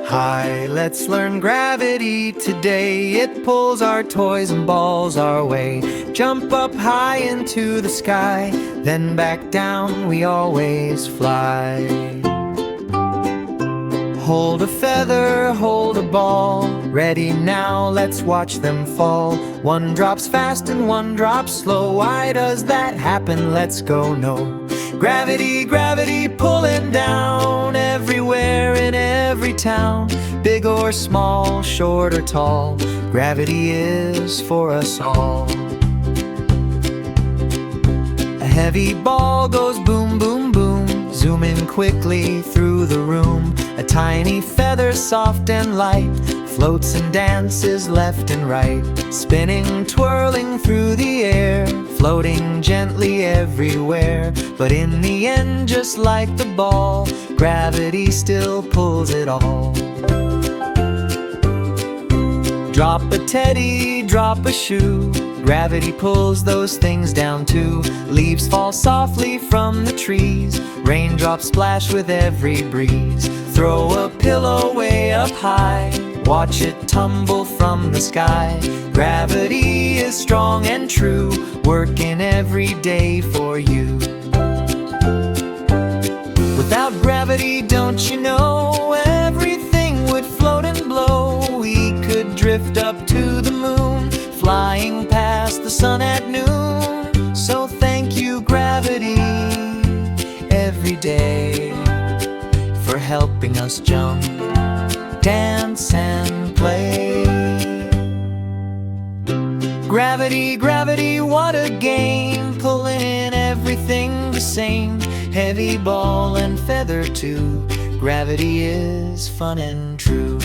Hi, let's learn gravity today. It pulls our toys and balls our way. Jump up high into the sky, then back down we always fly. Hold a feather, hold a ball. Ready now, let's watch them fall. One drops fast and one drops slow. Why does that happen? Let's go know. Gravity, gravity pulling down everywhere in every town. Big or small, short or tall, gravity is for us all. A heavy ball goes boom, boom, boom, zooming quickly through the room. A tiny feather, soft and light, floats and dances left and right, spinning, twirling through the air, floating gently everywhere. But in the end, just like the ball, gravity still pulls it all. Drop a teddy, drop a shoe, gravity pulls those things down too. Leaves fall softly from the trees, raindrops splash with every breeze. Throw a pillow way up high, watch it tumble from the sky. Gravity is strong and true, working every day for you. Without gravity, don't you know, everything would float and blow. We could drift up to the moon, flying past the sun at noon. So thank you, gravity, every day, for helping us jump, dance and play. Gravity, gravity, what a game, pulling in everything the same. Heavy ball and feather too, gravity is fun and true.